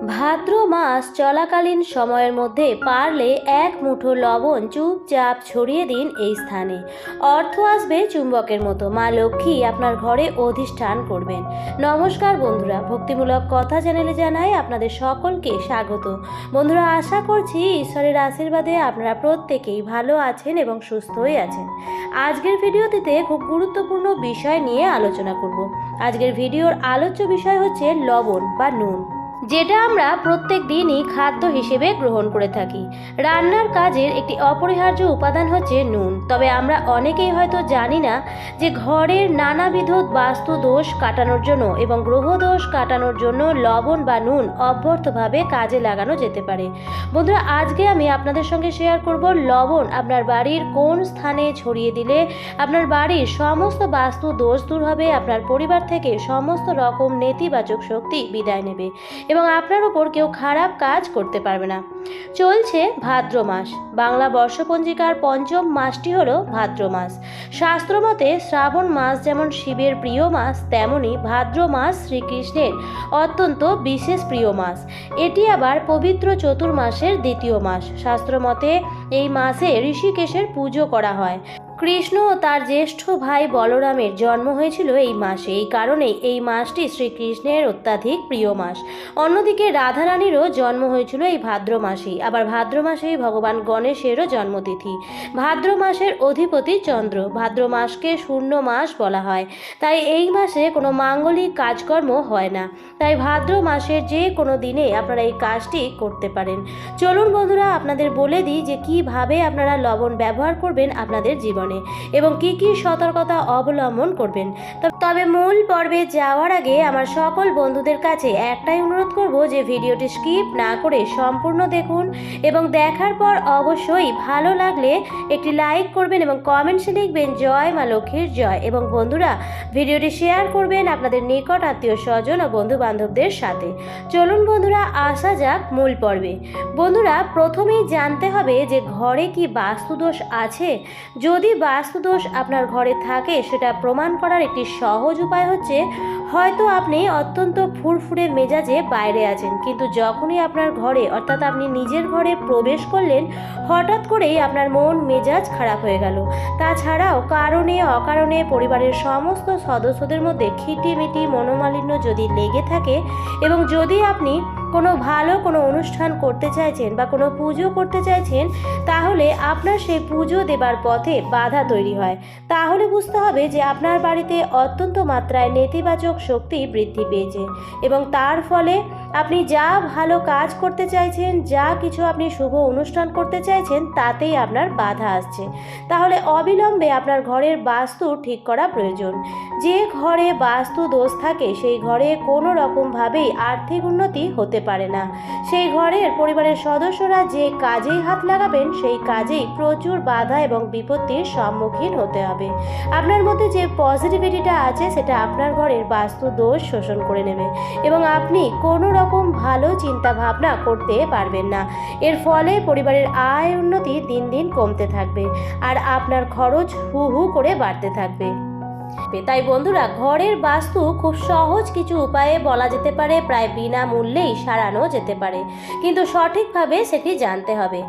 ভাদ্র মাস চলাকালীন সময়ের মধ্যে পারলে এক মুঠো লবণ চুপচাপ ছড়িয়ে দিন এই স্থানে। অর্থ আসবে চুম্বকের মতো, মা লক্ষ্মী আপনার ঘরে অধিষ্ঠান করবেন। নমস্কার বন্ধুরা, ভক্তিমূলক কথা চ্যানেলে জানাই আপনাদের সকলকে স্বাগত। বন্ধুরা, আশা করছি ঈশ্বরের আশীর্বাদে আপনারা প্রত্যেকেই ভালো আছেন এবং সুস্থই আছেন। আজকের ভিডিওটিতে খুব গুরুত্বপূর্ণ বিষয় নিয়ে আলোচনা করব। আজকের ভিডিওর আলোচ্য বিষয় হচ্ছে লবণ বা নুন, যেটা আমরা প্রত্যেক দিনই খাদ্য হিসেবে গ্রহণ করে থাকি। রান্নার কাজের একটি অপরিহার্য উপাদান হচ্ছে নুন। তবে আমরা অনেকেই হয়তো জানি না যে ঘরের নানাবিধ বাস্তু দোষ কাটানোর জন্য এবং গ্রহ দোষ কাটানোর জন্য লবণ বা নুন অব্যর্থভাবে কাজে লাগানো যেতে পারে। বন্ধুরা, আজকে আমি আপনাদের সঙ্গে শেয়ার করব লবণ আপনার বাড়ির কোন স্থানে ছড়িয়ে দিলে আপনার বাড়ির সমস্ত বাস্তু দোষ দূর হবে, আপনার পরিবার থেকে সমস্ত রকম নেতিবাচক শক্তি বিদায় নেবে এবং আপনার উপর কেউ খারাপ কাজ করতে পারবে না। চলছে ভাদ্র মাস। বাংলা বর্ষপঞ্জিকার পঞ্চম মাসটি হলো ভাদ্র মাস। শাস্ত্রমতে শ্রাবণ মাস যেমন শিবের প্রিয় মাস, তেমনি ভাদ্র মাস শ্রীকৃষ্ণের অত্যন্ত বিশেষ প্রিয় মাস। এটি আবার পবিত্র চতুর্মাসের দ্বিতীয় মাস। শাস্ত্রমতে এই মাসে ঋষিকেশের পুজো করা হয়। কৃষ্ণ ও তার জ্যেষ্ঠ ভাই বলরামের জন্ম হয়েছিল এই মাসে। এই কারণেই এই মাসটি শ্রীকৃষ্ণের অত্যাধিক প্রিয় মাস। অন্যদিকে রাধারানীরও জন্ম হয়েছিল এই ভাদ্র মাসেই। আবার ভাদ্র মাসেই ভগবান গণেশেরও জন্মতিথি। ভাদ্র মাসের অধিপতি চন্দ্র। ভাদ্র মাসকে শূন্য মাস বলা হয়, তাই এই মাসে কোনো মাঙ্গলিক কাজকর্ম হয় না। তাই ভাদ্র মাসের যে কোনো দিনে আপনারা এই কাজটি করতে পারেন। চলুন বন্ধুরা, আপনাদের বলে দিই যে কিভাবে আপনারা লবণ ব্যবহার করবেন আপনাদের জীবনে এবং কি কি সতর্কতা অবলম্বন করবেন। তবে মূল পর্বে যাওয়ার আগে আমার সকল বন্ধুদের কাছে একটাই অনুরোধ করব যে ভিডিওটি স্কিপ না করে সম্পূর্ণ দেখুন এবং দেখার পর অবশ্যই ভালো লাগলে একটি লাইক করবেন এবং কমেন্টসে লিখবেন জয় মা লক্ষ্মীর জয়। এবং বন্ধুরা, ভিডিওটি শেয়ার করবেন আপনাদের নিকট আত্মীয় স্বজন ও বন্ধু বান্ধবদের সাথে। চলুন বন্ধুরা, আসা যাক মূল পর্বে। বন্ধুরা, প্রথমেই জানতে হবে যে ঘরে কি বাস্তুদোষ আছে। যদি বাস্তুদোষ আপনার ঘরে থাকে, সেটা প্রমাণ করার একটি সহজ উপায় হচ্ছে, হয়তো আপনি অত্যন্ত ফুরফুরে মেজাজে বাইরে আছেন, কিন্তু যখনই আপনার ঘরে অর্থাৎ আপনি নিজের ঘরে প্রবেশ করলেন, হঠাৎ করেই আপনার মন মেজাজ খারাপ হয়ে গেল। তাছাড়াও কারণে অকারণে পরিবারের সমস্ত সদস্যদের মধ্যে খিটিমিটি মনোমালিন্য যদি লেগে থাকে এবং যদি আপনি কোনো অনুষ্ঠান করতে চাইছেন বা কোনো পুজো করতে চাইছেন, তাহলে আপনার সেই পুজো দেবার পথে বাধা তৈরি হয়, তাহলে বুঝতে হবে যে আপনার বাড়িতে অত্যন্ত মাত্রায় নেতিবাচক শক্তি বৃদ্ধি পেয়েছে এবং তার ফলে আপনি যা ভালো কাজ করতে চাইছেন, যা কিছু আপনি শুভ অনুষ্ঠান করতে চাইছেন, তাতেই আপনার বাধা আসছে। তাহলে অবিলম্বে আপনার ঘরের বাস্তু ঠিক করা প্রয়োজন। যে ঘরে বাস্তু দোষ থাকে, সেই ঘরে কোনো রকমভাবেই আর্থিক উন্নতি হতে পারে না। সেই ঘরের পরিবারের সদস্যরা যে কাজেই হাত লাগাবেন, সেই কাজেই প্রচুর বাধা এবং বিপত্তির সম্মুখীন হতে হবে। আপনার মধ্যে যে পজিটিভিটিটা আছে, সেটা আপনার ঘরের বাস্তু দোষ শোষণ করে নেবে এবং আপনি কোনো রকম ভালো চিন্তা ভাবনা করতে পারবেন না। এর ফলে পরিবারের আয় উন্নতি দিন দিন কমতে থাকবে আর আপনার খরচ হু হু করে বাড়তে থাকবে। তাই বন্ধুরা, ঘরের বাস্তু খুব সহজ কিছু উপায়ে বলা যেতে পারে, প্রায় বিনামূল্যেই সারানো যেতে পারে, কিন্তু সঠিকভাবে সেটি জানতে হবে।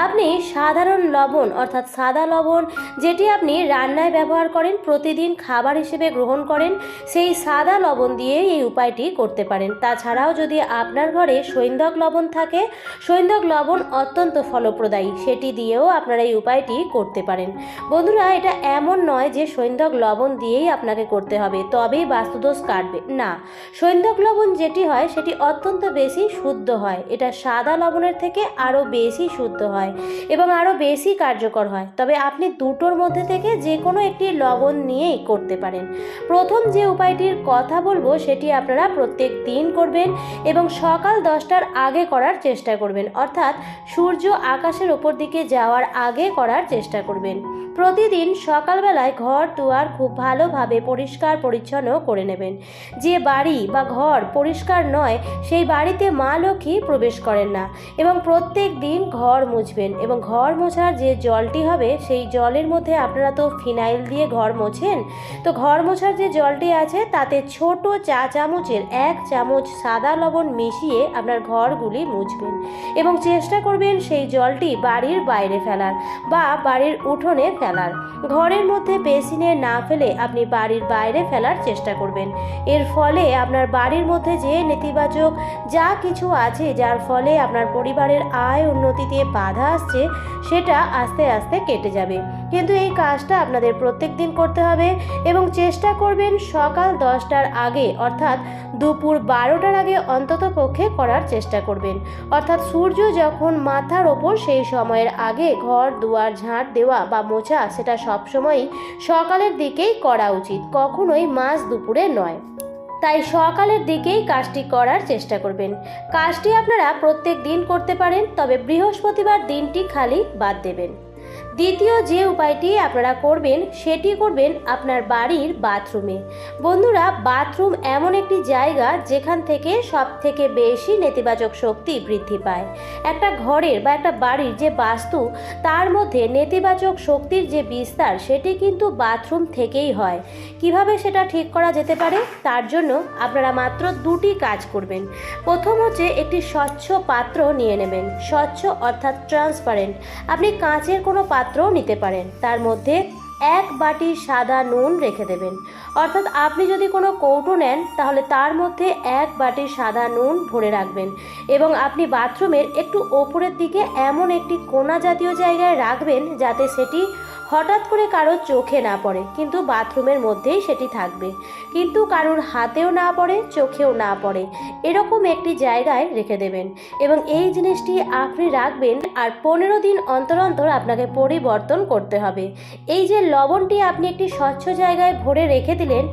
আপনি সাধারণ লবণ অর্থাৎ সাদা লবণ, যেটি আপনি রান্নায় ব্যবহার করেন, প্রতিদিন খাবার হিসেবে গ্রহণ করেন, সেই সাদা লবণ দিয়ে এই উপায়টি করতে পারেন। তাছাড়াও যদি আপনার ঘরে সৈন্ধক লবণ থাকে, সৈন্ধক লবণ অত্যন্ত ফলপ্রদায়ী, সেটি দিয়েও আপনারা এই উপায়টি করতে পারেন। বন্ধুরা, এটা এমন নয় যে সৈন্ধক লবণ দিয়েই আপনাকে করতে হবে তবেই বাস্তুদোষ কাটবে না। সৈন্ধক লবণ যেটি হয়, সেটি অত্যন্ত বেশি শুদ্ধ হয়। এটা সাদা লবণের থেকে আরও বেশি শুদ্ধ হয় এবং আরও বেশি কার্যকর হয়। তবে আপনি দুটোর মধ্যে থেকে যে কোনো একটি লবণ নিয়েই করতে পারেন। প্রথম যে উপায়টির কথা বলবো, সেটি আপনারা প্রত্যেক দিন করবেন এবং সকাল 10টার আগে করার চেষ্টা করবেন, অর্থাৎ সূর্য আকাশের ওপর দিকে যাওয়ার আগে করার চেষ্টা করবেন। প্রতিদিন সকালবেলায় ঘর দুয়ার খুব ভালো ভালোভাবে পরিষ্কার পরিচ্ছন্ন করে নেবেন। যে বাড়ি বা ঘর পরিষ্কার নয় সেই বাড়িতে মা লক্ষ্মী প্রবেশ করেন না। এবং প্রত্যেক দিন ঘর মুছবেন, এবং ঘর মোছার যে জলটি হবে সেই জলের মধ্যে আপনারা তো ফিনাইল দিয়ে ঘর মোছেন, তো ঘর মোছার যে জলটি আছে তাতে ছোট চা চামচের 1 চামচ সাদা লবণ মিশিয়ে আপনার ঘরগুলি মুছবেন এবং চেষ্টা করবেন সেই জলটি বাড়ির বাইরে ফেলার বা বাড়ির উঠোনে ফেলার। ঘরের মধ্যে বেসিনে না ফেলে আপনি বাড়ির বাইরে ফেলার চেষ্টা করবেন। এর ফলে আপনার বাড়ির মধ্যে যে নেতিবাচক যা কিছু আছে যার ফলে আপনার পরিবারের আয় উন্নতিতে বাধা আসছে সেটা আস্তে আস্তে কেটে যাবে। কিন্তু এই কাজটা আপনাদের প্রত্যেক দিন করতে হবে এবং চেষ্টা করবেন সকাল 10টার আগে অর্থাৎ দুপুর 12টার আগে অন্তত পক্ষে করার চেষ্টা করবেন। অর্থাৎ সূর্য যখন মাথার ওপর সেই সময়ের আগে ঘর দুয়ার ঝাঁট দেওয়া বা মোছা সেটা সবসময়ই সকালের দিকেই করা উচিত, কখনোই মাঝ দুপুরে নয়। তাই সকালের দিকেই কাজটি করার চেষ্টা করবেন। কাজটি আপনারা প্রত্যেক দিন করতে পারেন, তবে বৃহস্পতিবার দিনটি খালি বাদ দেবেন। দ্বিতীয় যে উপায়টি আপনারা করবেন সেটি করবেন আপনার বাড়ির বাথরুমে। বন্ধুরা, বাথরুম এমন একটি জায়গা যেখান থেকে সব থেকে বেশি নেতিবাচক শক্তি বৃদ্ধি পায়। একটা ঘরের বা একটা বাড়ির যে বাস্তু তার মধ্যে নেতিবাচক শক্তির যে বিস্তার সেটি কিন্তু বাথরুম থেকেই হয়। কিভাবে সেটা ঠিক করা যেতে পারে তার জন্য আপনারা মাত্র 2টি কাজ করবেন। প্রথম হচ্ছে একটি স্বচ্ছ পাত্র নিয়ে নেবেন। স্বচ্ছ অর্থাৎ ট্রান্সপারেন্ট। আপনি কাঁচের কোনো পাত্রও নিতে পারেন। তার মধ্যে 1 বাটি সাদা নুন রেখে দেবেন। অর্থাৎ আপনি যদি কোনো কৌটো নেন তাহলে তার মধ্যে 1 বাটি সাদা নুন ভরে রাখবেন এবং আপনি বাথরুমের একটু ওপরের দিকে এমন একটি কোণা জাতীয় জায়গায় রাখবেন যাতে সেটি হঠাৎ করে কারোর চোখে না পড়ে, কিন্তু বাথরুমের মধ্যেই সেটি থাকবে, কিন্তু কারোর হাতেও না পড়ে, চোখেও না পড়ে, এরকম একটি জায়গায় রেখে দেবেন এবং এই জিনিসটি আপনি রাখবেন। আর 15 দিন অন্তর অন্তর আপনাকে পরিবর্তন করতে হবে। এই যে লবণটি আপনি একটি স্বচ্ছ জায়গায় ভরে রেখে দিলেন,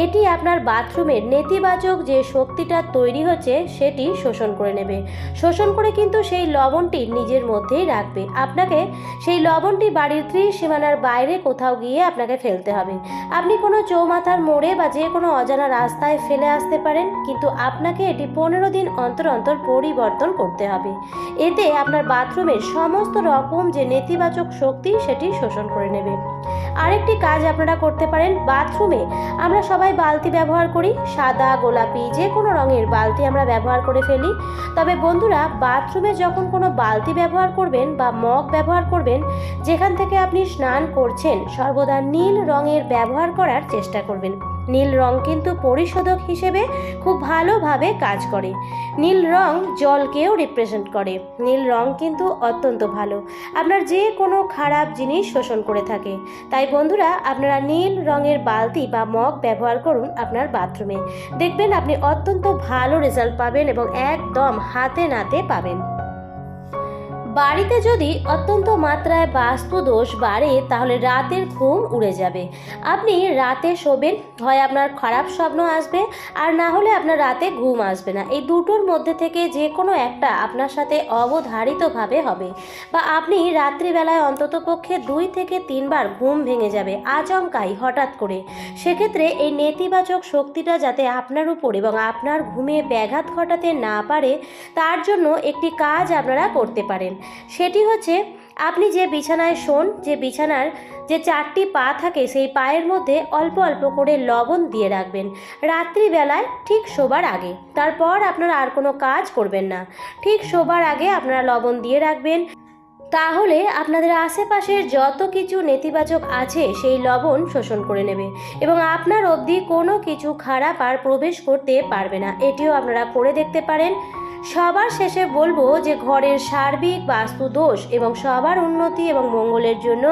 এটি আপনার বাথরুমের নেতিবাচক যে শক্তিটা তৈরি হচ্ছে সেটি শোষণ করে নেবে। শোষণ করে কিন্তু সেই লবণটি নিজের মধ্যেই রাখবে। আপনাকে সেই লবণটি বাড়ির ত্রিসীমানার বাইরে কোথাও গিয়ে আপনাকে ফেলতে হবে। আপনি কোনো চৌমাথার মোড়ে বা যে কোনো অজানা রাস্তায় ফেলে আসতে পারেন, কিন্তু আপনাকে এটি 15 দিন অন্তর অন্তর পরিবর্তন করতে হবে। এতে আপনার বাথরুমের সমস্ত রকম যে নেতিবাচক শক্তি সেটি শোষণ করে নেবে। আরেকটি কাজ আপনারা করতে পারেন। বাথরুমে আমরা সবাই বালতি ব্যবহার করি, সাদা গোলাপি যে কোনো রঙের বালতি আমরা ব্যবহার করে ফেলি। তবে বন্ধুরা, বাথরুমে যখন কোনো বালতি ব্যবহার করবেন বা মগ ব্যবহার করবেন যেখান থেকে আপনি স্নান করছেন, সর্বদা নীল রঙের ব্যবহার করার চেষ্টা করবেন। নীল রং কিন্তু পরিশোধক হিসেবে খুব ভালোভাবে কাজ করে। নীল রং জলকেও রিপ্রেজেন্ট করে। নীল রং কিন্তু অত্যন্ত ভালো, আপনার যে কোনো খারাপ জিনিস শোষণ করে থাকে। তাই বন্ধুরা, আপনারা নীল রঙের বালতি বা মগ ব্যবহার করুন আপনার বাথরুমে। দেখবেন আপনি অত্যন্ত ভালো রেজাল্ট পাবেন এবং একদম হাতে নাতে পাবেন। বাড়িতে যদি অত্যন্ত মাত্রায় বাস্তু দোষ বাড়ে তাহলে রাতের ঘুম উড়ে যাবে। আপনি রাতে শোবেন, হয় আপনার খারাপ স্বপ্ন আসবে আর না হলে আপনার রাতে ঘুম আসবে না। এই দুটোর মধ্যে থেকে যে কোনো একটা আপনার সাথে অবধারিতভাবে হবে, বা আপনি রাত্রিবেলায় অন্ততপক্ষে 2 থেকে 3 বার ঘুম ভেঙে যাবে আচমকাই হঠাৎ করে। সেক্ষেত্রে এই নেতিবাচক শক্তিটা যাতে আপনার উপর এবং আপনার ঘুমে ব্যাঘাত ঘটাতে না পারে তার জন্য একটি কাজ আপনারা করতে পারেন। সেটি হচ্ছে, আপনি যে বিছানায় শোন, যে বিছানার যে 4টি পা থাকে সেই পায়ের মধ্যে অল্প অল্প করে লবণ দিয়ে রাখবেন রাত্রিবেলায় ঠিক শোবার আগে। তারপর আপনারা আর কোনো কাজ করবেন না। ঠিক শোবার আগে আপনারা লবণ দিয়ে রাখবেন। তাহলে আপনাদের আশেপাশের যত কিছু নেতিবাচক আছে সেই লবণ শোষণ করে নেবে এবং আপনার অবধি কোনো কিছু খারাপ আর প্রবেশ করতে পারবে না। এটিও আপনারা করে দেখতে পারেন। সবার শেষে বলবো যে ঘরের সার্বিক বাস্তু দোষ এবং সবার উন্নতি এবং মঙ্গলের জন্য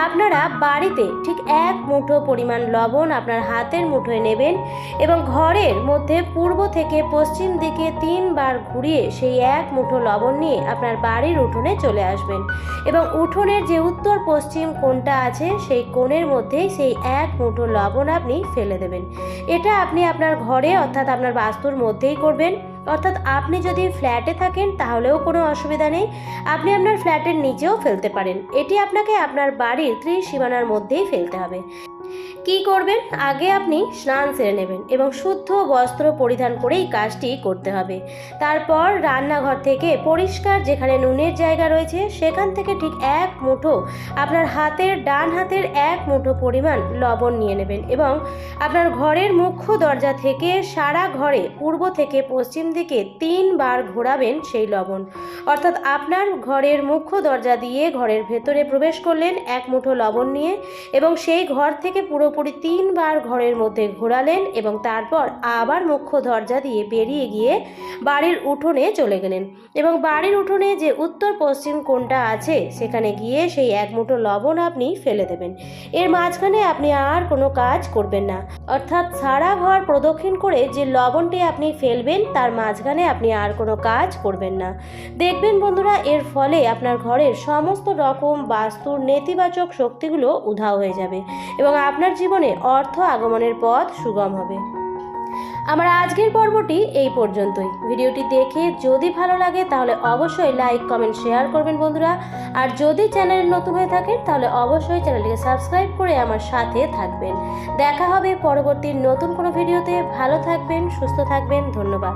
আপনারা বাড়িতে ঠিক 1 মুঠো পরিমাণ লবণ আপনার হাতের মুঠোয় নেবেন এবং ঘরের মধ্যে পূর্ব থেকে পশ্চিম দিকে 3 বার ঘুরিয়ে সেই 1 মুঠো লবণ নিয়ে আপনার বাড়ির উঠোনে চলে আসবেন এবং উঠোনের যে উত্তর পশ্চিম কোণটা আছে সেই কোণের মধ্যেই সেই 1 মুঠো লবণ আপনি ফেলে দেবেন। এটা আপনি আপনার ঘরে অর্থাৎ আপনার বাস্তুর মধ্যেই করবেন। অর্থাৎ আপনি যদি ফ্ল্যাটে থাকেন তাহলেও কোনো অসুবিধা নেই, আপনি আপনার ফ্ল্যাটের নিচেও ফেলতে পারেন। এটি আপনাকে আপনার বাড়ির ত্রিসীমানার মধ্যেই ফেলতে হবে। কি করবেন, আগে আপনি স্নান সেরে নেবেন এবং শুদ্ধ বস্ত্র পরিধান করেই কাজটি করতে হবে। তারপর রান্নাঘর থেকে পরিষ্কার যেখানে নুনের জায়গা রয়েছে সেখান থেকে ঠিক এক মুঠো, আপনার ডান হাতের এক মুঠো পরিমাণ লবণ নিয়ে নেবেন এবং আপনার ঘরের মুখ্য দরজা থেকে সারা ঘরে পূর্ব থেকে পশ্চিম দিকে 3 বার ঘোরাবেন সেই লবণ। অর্থাৎ আপনার ঘরের মুখ্য দরজা দিয়ে ঘরের ভেতরে প্রবেশ করলেন এক মুঠো লবণ নিয়ে এবং সেই ঘর থেকে পুরোপুরি 3 বার ঘরের মধ্যে ঘোরালেন এবং তারপর আবার মুখ্য দরজা দিয়ে বেরিয়ে গিয়ে বাড়ির উঠোনে চলে গেলেন এবং বাড়ির উঠোনে যে উত্তর পশ্চিম কোণটা আছে সেখানে গিয়ে সেই এক মুঠো লবণ আপনি ফেলে দেবেন। এর মাঝখানে আপনি আর কোনো কাজ করবেন না, অর্থাৎ সারা ঘর প্রদক্ষিণ করে যে লবণটি আপনি ফেলবেন তার মাঝখানে আপনি আর কোনো কাজ করবেন না। দেখবেন বন্ধুরা, এর ফলে আপনার ঘরের সমস্ত রকম বাস্তুর নেতিবাচক শক্তিগুলো উধাও হয়ে যাবে এবং আপনার জীবনে অর্থ আগমনের পথ সুগম হবে। আমার আজকের পর্বটি এই পর্যন্তই। ভিডিওটি দেখে যদি ভালো লাগে তাহলে অবশ্যই লাইক, কমেন্ট, শেয়ার করবেন বন্ধুরা। আর যদি চ্যানেলে নতুন হয়ে থাকেন তাহলে অবশ্যই চ্যানেলটিকে সাবস্ক্রাইব করে আমার সাথে থাকবেন। দেখা হবে পরবর্তী নতুন কোনো ভিডিওতে। ভালো থাকবেন, সুস্থ থাকবেন। ধন্যবাদ।